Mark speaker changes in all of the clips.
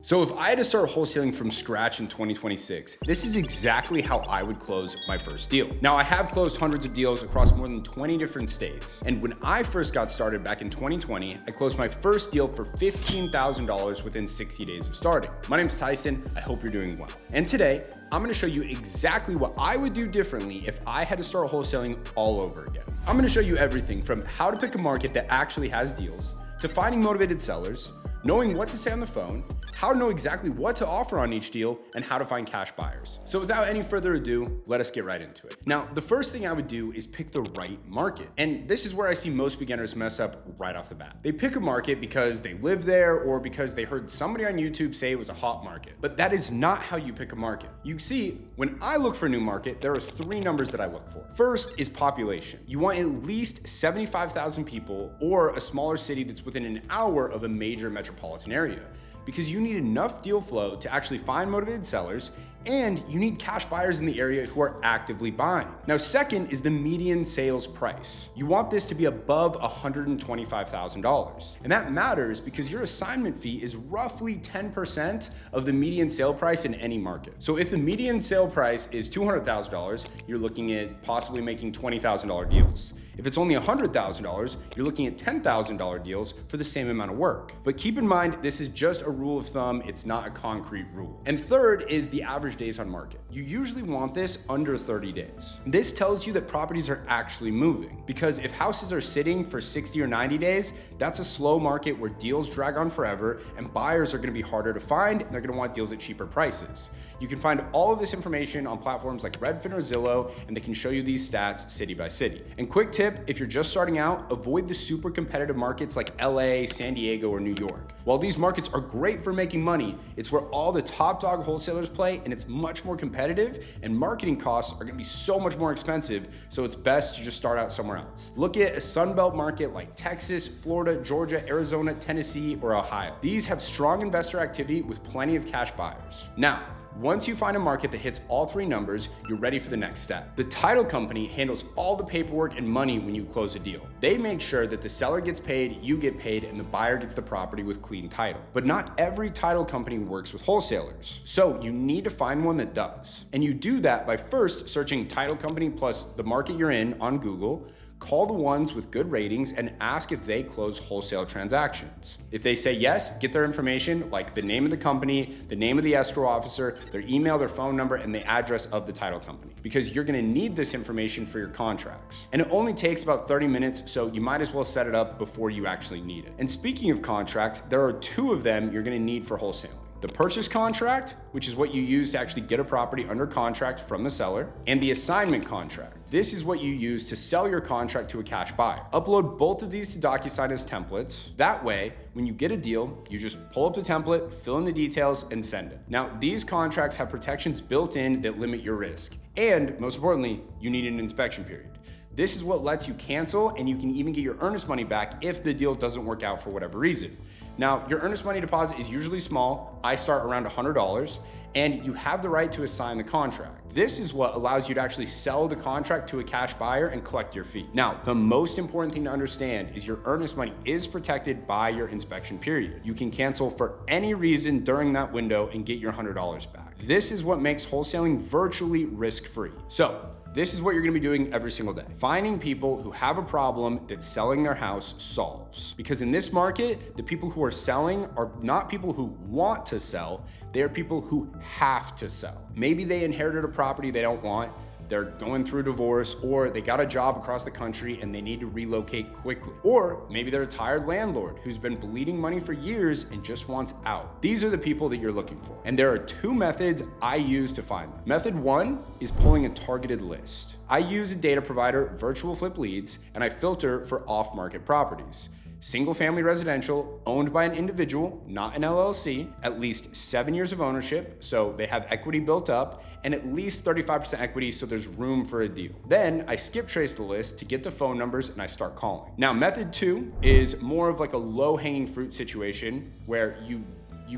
Speaker 1: So if I had to start wholesaling from scratch in 2026, this is exactly how I would close my first deal. Now, I have closed hundreds of deals across more than 20 different states. And when I first got started back in 2020, I closed my first deal for $15,000 within 60 days of starting. My name's Tyson. I hope you're doing well. And today, I'm gonna show you exactly what I would do differently if I had to start wholesaling all over again. I'm gonna show you everything from how to pick a market that actually has deals, to finding motivated sellers, knowing what to say on the phone, how to know exactly what to offer on each deal, and how to find cash buyers. So without any further ado, let us get right into it. Now, the first thing I would do is pick the right market. And this is where I see most beginners mess up right off the bat. They pick a market because they live there or because they heard somebody on YouTube say it was a hot market. But that is not how you pick a market. You see, when I look for a new market, there are three numbers that I look for. First is population. You want at least 75,000 people or a smaller city that's within an hour of a major metropolitan area, because you need enough deal flow to actually find motivated sellers, and you need cash buyers in the area who are actively buying. Now, second is the median sales price. You want this to be above $125,000. And that matters because your assignment fee is roughly 10% of the median sale price in any market. So if the median sale price is $200,000, you're looking at possibly making $20,000 deals. If it's only $100,000, you're looking at $10,000 deals for the same amount of work. But keep in mind, this is just a rule of thumb. It's not a concrete rule. And third is the average days on market. You usually want this under 30 days. This tells you that properties are actually moving, because if houses are sitting for 60 or 90 days, that's a slow market where deals drag on forever and buyers are going to be harder to find and they're going to want deals at cheaper prices. You can find all of this information on platforms like Redfin or Zillow, and they can show you these stats city by city. And quick tip, if you're just starting out, avoid the super competitive markets like LA, San Diego, or New York. While these markets are great for making money, it's where all the top dog wholesalers play, and it's much more competitive, and marketing costs are gonna be so much more expensive, so it's best to just start out somewhere else. Look at a Sunbelt market like Texas, Florida, Georgia, Arizona, Tennessee, or Ohio. These have strong investor activity with plenty of cash buyers. Now, once you find a market that hits all three numbers, you're ready for the next step. The title company handles all the paperwork and money when you close a deal. They make sure that the seller gets paid, you get paid, and the buyer gets the property with clean title. But not every title company works with wholesalers. So you need to find one that does. And you do that by first searching title company plus the market you're in on Google. Call the ones with good ratings and ask if they close wholesale transactions. If they say yes, get their information, like the name of the company, the name of the escrow officer, their email, their phone number, and the address of the title company, because you're gonna need this information for your contracts. And it only takes about 30 minutes, so you might as well set it up before you actually need it. And speaking of contracts, there are two of them you're gonna need for wholesaling. The purchase contract, which is what you use to actually get a property under contract from the seller, and the assignment contract. This is what you use to sell your contract to a cash buyer. Upload both of these to DocuSign as templates. That way, when you get a deal, you just pull up the template, fill in the details, and send it. Now, these contracts have protections built in that limit your risk. And most importantly, you need an inspection period. This is what lets you cancel, and you can even get your earnest money back if the deal doesn't work out for whatever reason. Now, your earnest money deposit is usually small. I start around $100, and you have the right to assign the contract. This is what allows you to actually sell the contract to a cash buyer and collect your fee. Now, the most important thing to understand is your earnest money is protected by your inspection period. You can cancel for any reason during that window and get your $100 back. This is what makes wholesaling virtually risk-free. So, this is what you're gonna be doing every single day. Finding people who have a problem that selling their house solves. Because in this market, the people who are selling are not people who want to sell, they are people who have to sell. Maybe they inherited a property they don't want, they're going through a divorce, or they got a job across the country and they need to relocate quickly. Or maybe they're a tired landlord who's been bleeding money for years and just wants out. These are the people that you're looking for. And there are two methods I use to find them. Method one is pulling a targeted list. I use a data provider, Virtual Flip Leads, and I filter for off-market properties. Single family residential, owned by an individual, not an LLC, at least 7 years of ownership, so they have equity built up, and at least 35% equity, so there's room for a deal. Then I skip trace the list to get the phone numbers and I start calling. Now, method two is more of like a low-hanging fruit situation where you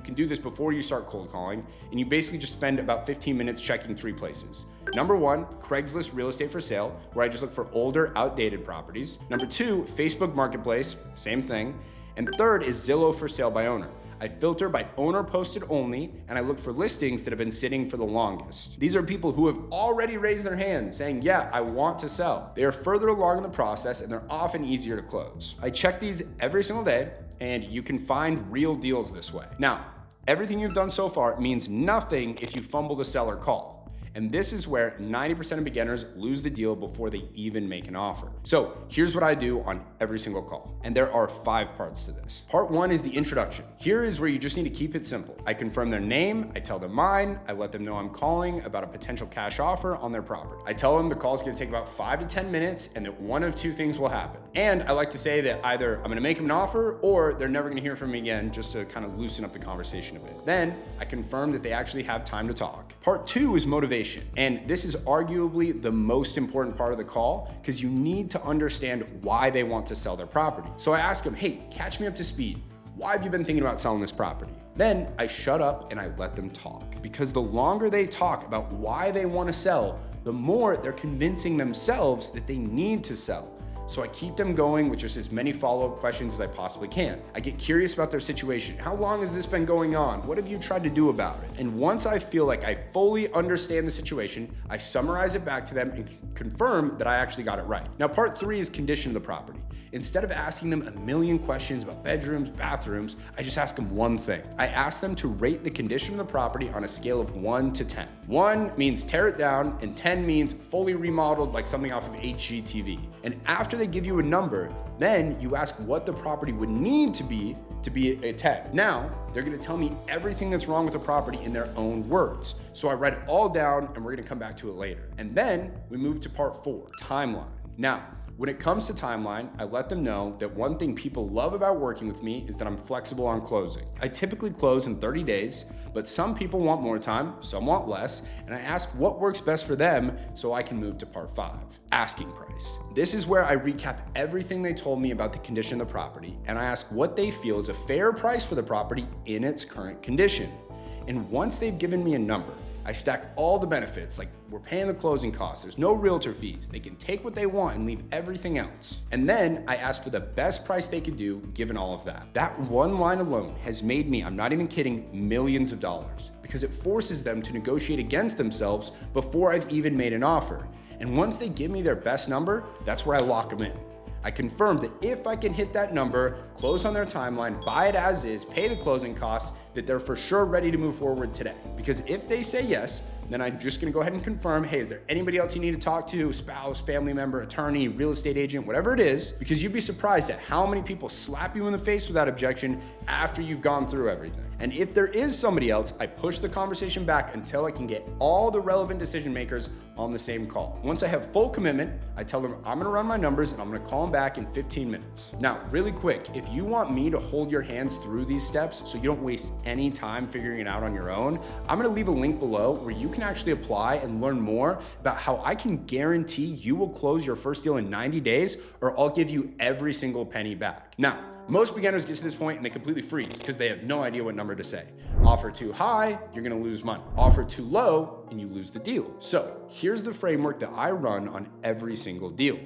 Speaker 1: can do this before you start cold calling, and you basically just spend about 15 minutes checking three places. Number one, Craigslist real estate for sale, where I just look for older, outdated properties. Number two, Facebook Marketplace, same thing. And third is Zillow for sale by owner. I filter by owner posted only, and I look for listings that have been sitting for the longest. These are people who have already raised their hand saying, yeah, I want to sell. They are further along in the process and they're often easier to close. I check these every single day, and you can find real deals this way. Now, everything you've done so far means nothing if you fumble the seller call. And this is where 90% of beginners lose the deal before they even make an offer. So here's what I do on every single call. And there are 5 parts to this. Part 1 is the introduction. Here is where you just need to keep it simple. I confirm their name, I tell them mine, I let them know I'm calling about a potential cash offer on their property. I tell them the call is gonna take about 5 to 10 minutes and that one of 2 things will happen. And I like to say that either I'm gonna make them an offer or they're never gonna hear from me again, just to kind of loosen up the conversation a bit. Then I confirm that they actually have time to talk. Part 2 is motivation. And this is arguably the most important part of the call because you need to understand why they want to sell their property. So I ask them, hey, catch me up to speed. Why have you been thinking about selling this property? Then I shut up and I let them talk, because the longer they talk about why they want to sell, the more they're convincing themselves that they need to sell. So I keep them going with just as many follow-up questions as I possibly can. I get curious about their situation. How long has this been going on? What have you tried to do about it? And once I feel like I fully understand the situation, I summarize it back to them and confirm that I actually got it right. Now, part 3 is condition of the property. Instead of asking them a million questions about bedrooms, bathrooms, I just ask them one thing. I ask them to rate the condition of the property on a scale of 1 to 10. 1 means tear it down, and 10 means fully remodeled, like something off of HGTV. And after they give you a number, then you ask what the property would need to be a 10. Now, they're gonna tell me everything that's wrong with the property in their own words. So I write it all down and we're gonna come back to it later. And then we move to part 4, timeline. Now, when it comes to timeline, I let them know that one thing people love about working with me is that I'm flexible on closing. I typically close in 30 days, but some people want more time, some want less, and I ask what works best for them so I can move to part 5, asking price. This is where I recap everything they told me about the condition of the property, and I ask what they feel is a fair price for the property in its current condition. And once they've given me a number, I stack all the benefits, like we're paying the closing costs, there's no realtor fees, they can take what they want and leave everything else. And then I ask for the best price they could do given all of that. That one line alone has made me, I'm not even kidding, millions of dollars, because it forces them to negotiate against themselves before I've even made an offer. And once they give me their best number, that's where I lock them in. I confirm that if I can hit that number, close on their timeline, buy it as is, pay the closing costs, that they're for sure ready to move forward today. Because if they say yes, then I'm just gonna go ahead and confirm, hey, is there anybody else you need to talk to, spouse, family member, attorney, real estate agent, whatever it is, because you'd be surprised at how many people slap you in the face without objection after you've gone through everything. And if there is somebody else, I push the conversation back until I can get all the relevant decision makers on the same call. Once I have full commitment, I tell them I'm gonna run my numbers and I'm gonna call them back in 15 minutes. Now, really quick, if you want me to hold your hands through these steps so you don't waste any time figuring it out on your own, I'm gonna leave a link below where you can actually apply and learn more about how I can guarantee you will close your first deal in 90 days, or I'll give you every single penny back. Now, most beginners get to this point and they completely freeze because they have no idea what number to say. Offer too high, you're gonna lose money. Offer too low, and you lose the deal. So here's the framework that I run on every single deal.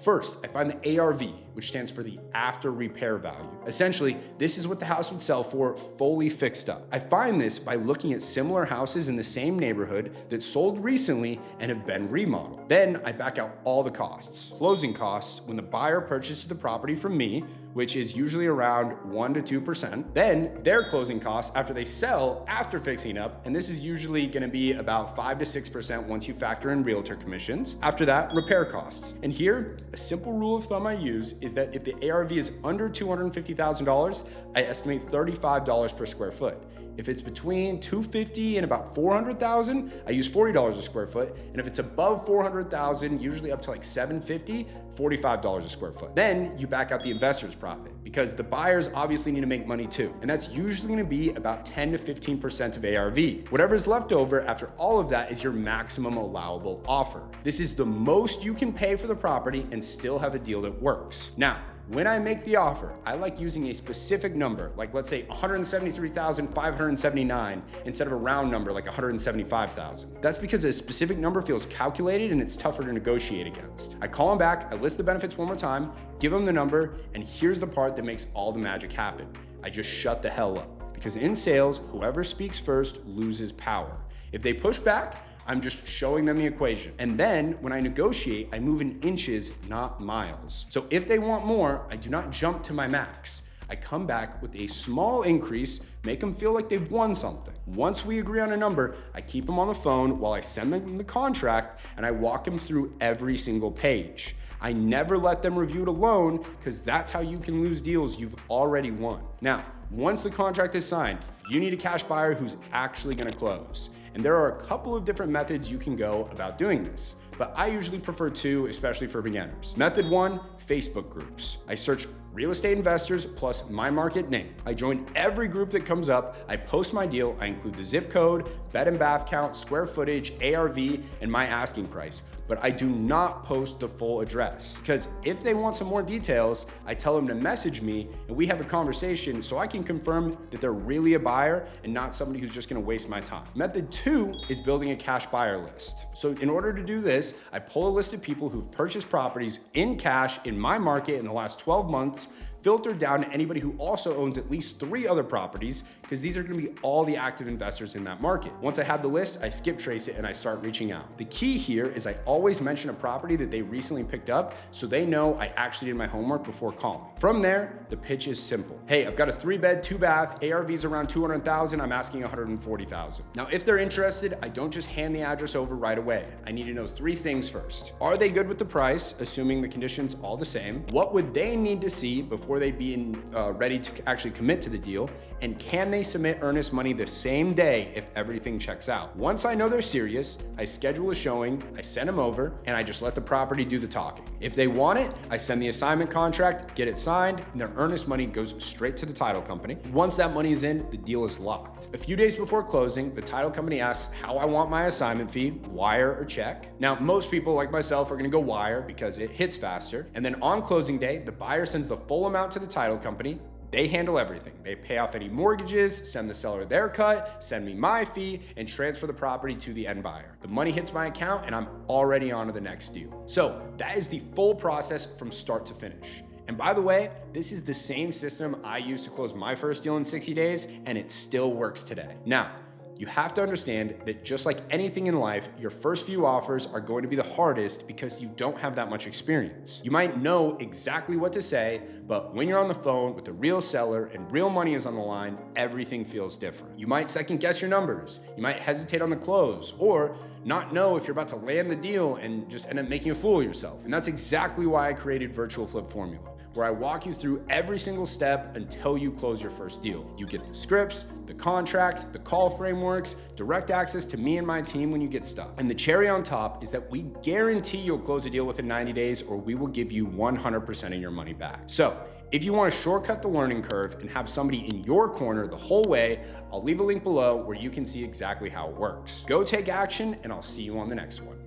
Speaker 1: First, I find the ARV, which stands for the after repair value. Essentially, this is what the house would sell for fully fixed up. I find this by looking at similar houses in the same neighborhood that sold recently and have been remodeled. Then I back out all the costs. Closing costs when the buyer purchases the property from me, which is usually around 1 to 2%. Then their closing costs after they sell after fixing up, and this is usually gonna be about 5 to 6% once you factor in realtor commissions. After that, repair costs. And here, a simple rule of thumb I use is that if the ARV is under $250,000, I estimate $35 per square foot. If it's between $250,000 and about $400,000, I use $40 a square foot. And if it's above $400,000, usually up to like $750,000, $45 a square foot. Then you back out the investor's profit because the buyers obviously need to make money too. And that's usually gonna be about 10 to 15% of ARV. Whatever's left over after all of that is your maximum allowable offer. This is the most you can pay for the property and still have a deal that works. Now, when I make the offer, I like using a specific number, like let's say $173,579 instead of a round number like $175,000. That's because a specific number feels calculated and it's tougher to negotiate against. I call them back, I list the benefits one more time, give them the number, and here's the part that makes all the magic happen. I just shut the hell up. because in sales, whoever speaks first loses power. If they push back, I'm just showing them the equation. And then when I negotiate, I move in inches, not miles. So if they want more, I do not jump to my max. I come back with a small increase, make them feel like they've won something. Once we agree on a number, I keep them on the phone while I send them the contract and I walk them through every single page. I never let them review it alone because that's how you can lose deals you've already won. Now, once the contract is signed, you need a cash buyer who's actually gonna close. And there are a couple of different methods you can go about doing this, but I usually prefer two, especially for beginners. Method one, Facebook groups. I search real estate investors plus my market name. I join every group that comes up. I post my deal. I include the zip code, bed and bath count, square footage, ARV, and my asking price. But I do not post the full address because if they want some more details, I tell them to message me and we have a conversation so I can confirm that they're really a buyer and not somebody who's just gonna waste my time. Method two is building a cash buyer list. So in order to do this, I pull a list of people who've purchased properties in cash in my market in the last 12 months, filtered down to anybody who also owns at least 3 other properties, because these are gonna be all the active investors in that market. Once I have the list, I skip trace it and I start reaching out. The key here is I always mention a property that they recently picked up so they know I actually did my homework before calling. From there, the pitch is simple. Hey, I've got a 3-bed, 2-bath, ARV's around 200,000, I'm asking 140,000. Now, if they're interested, I don't just hand the address over right away. I need to know 3 things first. Are they good with the price, assuming the conditions all the same? What would they need to see before they be ready to actually commit to the deal? And can they submit earnest money the same day if everything checks out? Once I know they're serious, I schedule a showing, I send them over, and I just let the property do the talking. If they want it, I send the assignment contract, get it signed, and their earnest money goes straight to the title company. Once that money is in, the deal is locked. A few days before closing, the title company asks how I want my assignment fee, wire or check. Now, most people like myself are gonna go wire because it hits faster. And then on closing day, the buyer sends the full amount to the title company. They handle everything. They pay off any mortgages, send the seller their cut, send me my fee, and transfer the property to the end buyer. The money hits my account and I'm already on to the next deal. So that is the full process from start to finish. And by the way, this is the same system I used to close my first deal in 60 days, and it still works today. Now, you have to understand that just like anything in life, your first few offers are going to be the hardest because you don't have that much experience. You might know exactly what to say, but when you're on the phone with a real seller and real money is on the line, everything feels different. You might second guess your numbers. You might hesitate on the close or not know if you're about to land the deal and just end up making a fool of yourself. And that's exactly why I created Virtual Flip Formula, where I walk you through every single step until you close your first deal. You get the scripts, the contracts, the call frameworks, direct access to me and my team when you get stuck. And the cherry on top is that we guarantee you'll close a deal within 90 days or we will give you 100% of your money back. So if you want to shortcut the learning curve and have somebody in your corner the whole way, I'll leave a link below where you can see exactly how it works. Go take action and I'll see you on the next one.